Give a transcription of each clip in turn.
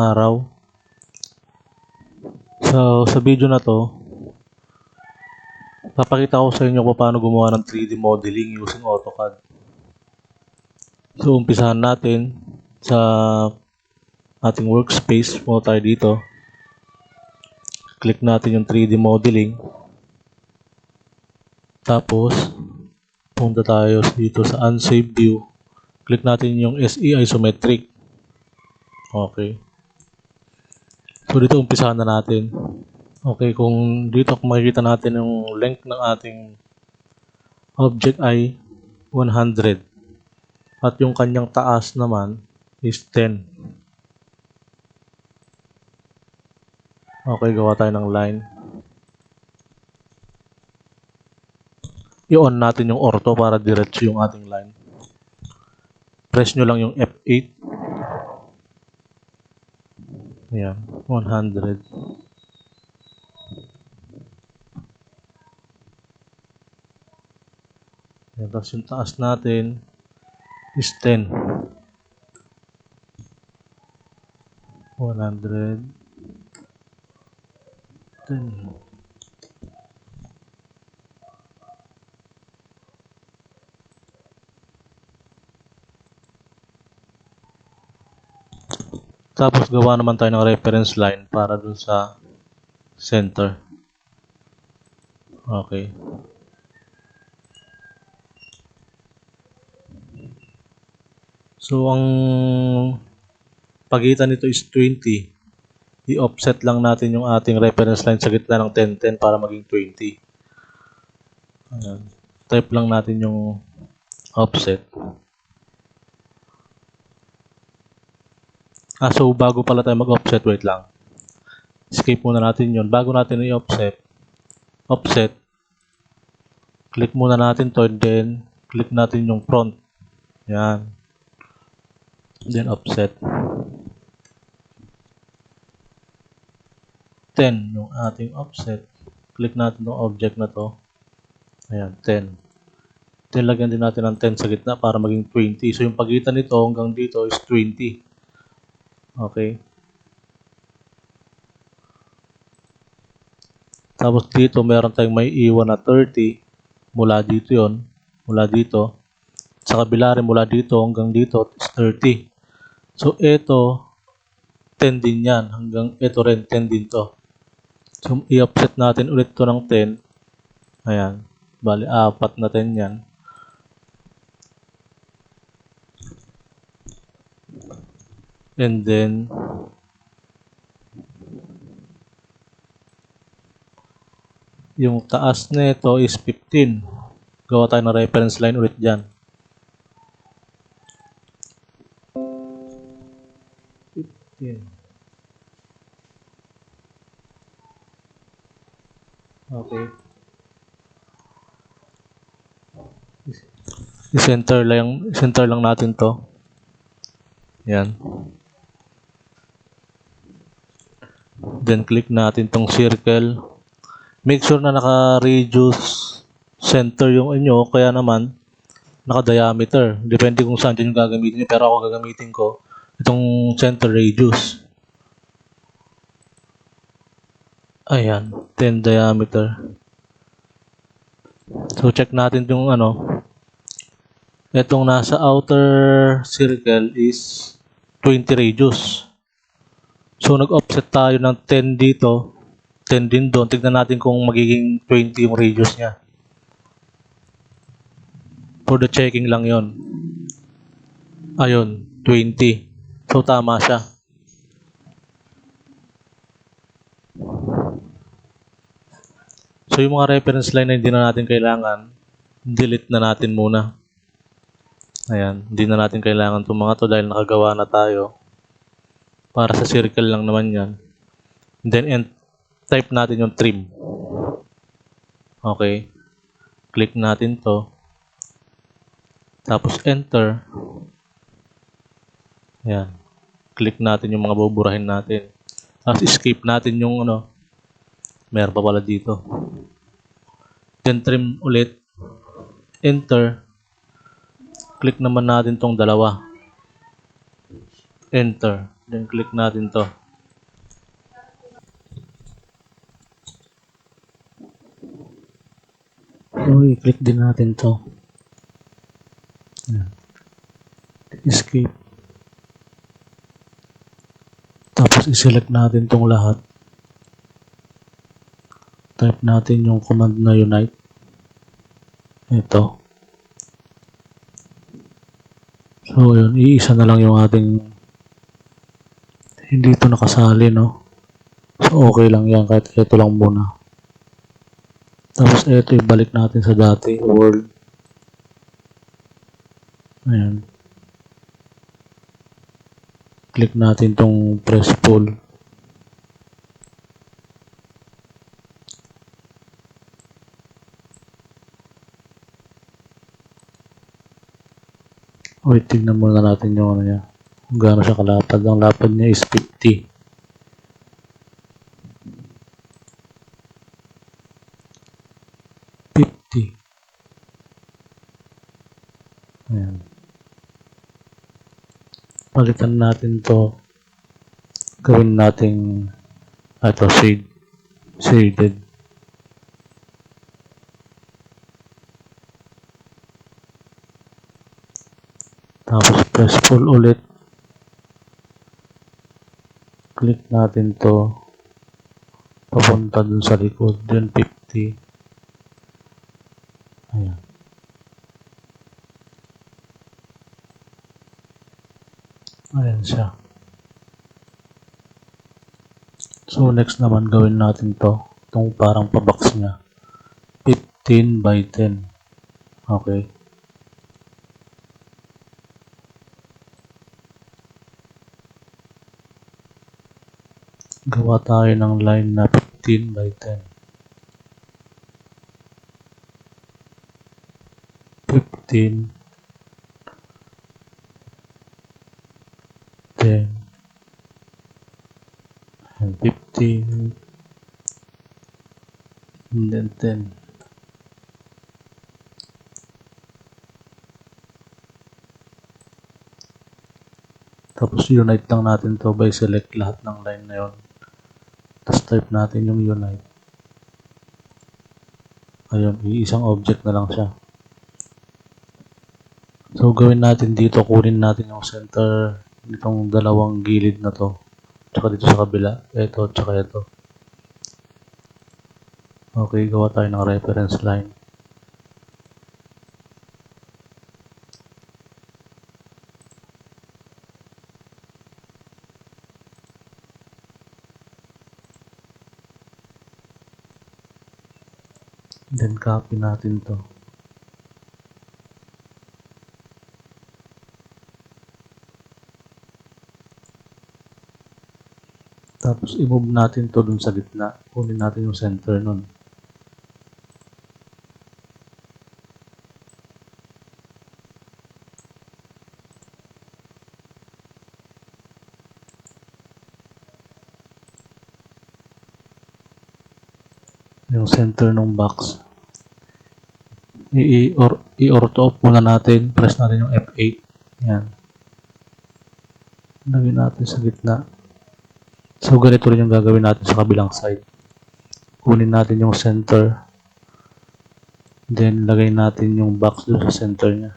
araw. So, sa video na to, papakita ko sa inyo kung paano gumawa ng 3D modeling using Autocad. So, umpisahan natin sa ating workspace. Muna tayo dito. Click natin yung 3D modeling. Tapos, punta tayo dito sa Unsaved View. Click natin yung SE Isometric. Okay. So, dito umpisahan na natin. Okay, kung dito makikita natin yung length ng ating object ay 100. At yung kanyang taas naman is 10. Okay, gawa tayo ng line. I-on natin yung ortho para diretso yung ating line. Press nyo lang yung F8. Ayan, 100. Ayan, tapos yung taas natin is 10. 100. 10. Tapos gawa naman tayo ng reference line para dun sa center. Okay. So ang pagitan nito is 20. I-offset lang natin yung ating reference line sa gitna ng 10-10 para maging 20. Ayan. Type lang natin yung offset. So bago pala tayo mag-offset, wait lang. Escape muna natin yun. Bago natin i-offset, offset, click muna natin to, and then click natin yung front. Yan. Then offset. 10 yung ating offset. Click natin yung object na to. Ayan, 10. Then lagyan din natin ng 10 sa gitna para maging 20. So yung pagitan nito hanggang dito is 20. Okay. Tapos dito meron tayong may iwan na 30. Mula dito yon, mula dito. Sa kabila rin mula dito hanggang dito is 30. So ito 10 din yan. Hanggang ito rin 10 din to. So i-offset natin ulit to ng 10. Ayan. Bali 4 na 10 yan. And then yung taas nito is 15. Gawa tayo ng reference line ulit dyan. 15. Okay. I-center lang natin to. Yan. Then click natin tong circle. Make sure na naka-radius center yung inyo, kaya naman naka-diameter. Depende kung saan dyan yung gagamitin nyo, pero ako gagamitin ko itong center radius. Ayan, 10 diameter. So check natin yung itong nasa outer circle is 20 radius. So nag-offset tayo ng 10 dito, 10 din doon. Tignan natin kung magiging 20 yung radius niya. For the checking lang yon. Ayun, 20. So tama siya. So yung mga reference line na hindi na natin kailangan, delete na natin muna. Ayan, hindi na natin kailangan itong mga to dahil nakagawa na tayo. Para sa circle lang naman yan. Then type natin yung trim. Okay. Click natin to. Tapos enter. Ayan. Click natin yung mga buburahin natin. Tapos escape natin yung meron pa pala dito. Then trim ulit. Enter. Click naman natin tong dalawa. Enter. Then click natin to. So, i-click din natin to. Ayan. Escape. Tapos i-select natin tong lahat. Type natin yung command na unite. Ito. So, yun. Iisa na lang yung ating hindi ito nakasali, no? So, okay lang yan. Kahit ito lang muna. Tapos, ito ibalik natin sa dati. World. Ayan. Click natin tong press pull. Wait, tignan muna natin yung ano niya. Kung gaano siya kalapad. Ang lapad niya is 50. Ayan. Palitan natin to. Gawin natin ito shaded. Tapos press pull ulit. Click natin to. Papunta dun sa likod. Then 50. Ayan. Ayan siya. So, next naman gawin natin to. Itong parang pabox niya. 15 by 10. Okay. Gawa tayo ng line na 15 by 10. 15 10 and 15 and then 10. Tapos unite lang natin to by select lahat ng line na yon. Tapos type natin yung unite. Ayun, iisang object na lang siya. So gawin natin dito, kunin natin yung center nitong dalawang gilid na to. Tsaka dito sa kabila, ito, tsaka ito. Okay, gawa tayo ng reference line. Then copy natin to. Tapos i-move natin to dun sa gitna. Kunin natin yung center nun. Yung center ng box. I-ortho off muna natin. Press natin yung F8. Yan. Lagyan natin sa gitna. So, ganito rin yung gagawin natin sa kabilang side. Kunin natin yung center. Then, lagay natin yung box doon sa center niya.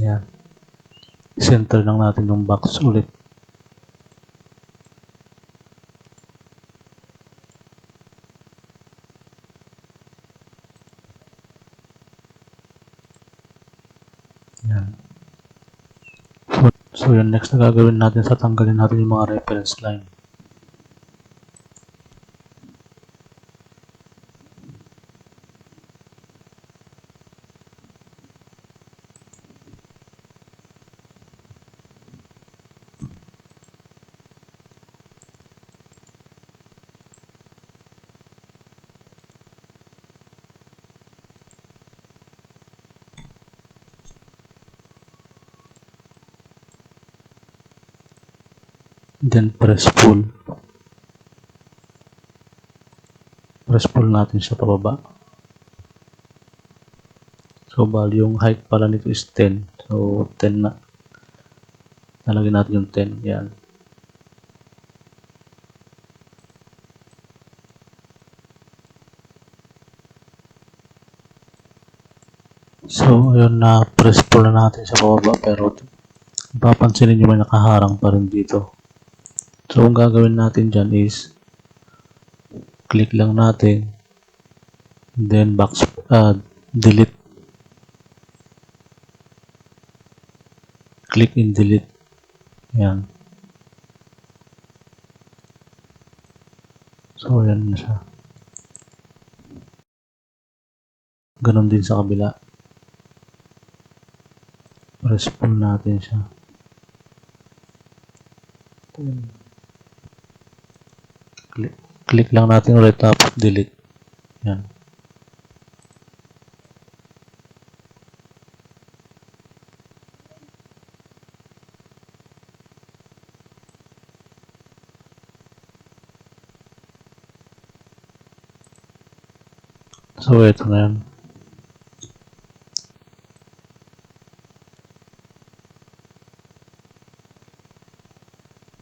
Yan. Center lang natin yung box ulit. Yan. So yun, next na gagawin natin sa tanggalin natin yung mga reference line. Then press pull. Press pull natin siya pababa. So, bali yung height pala nito is 10. So, 10 na. Nalagyan natin yung 10. Yan. So, ayun na press pull na natin sa pababa pero papansinin nyo may nakaharang pa rin dito. So, ang gagawin natin dyan is click lang natin then delete. Click and delete. Yan. So, ayan na siya. Ganon din sa kabila. Press pull natin siya. Click lang natin ulit tapos delete. Yan. So, ito na yan.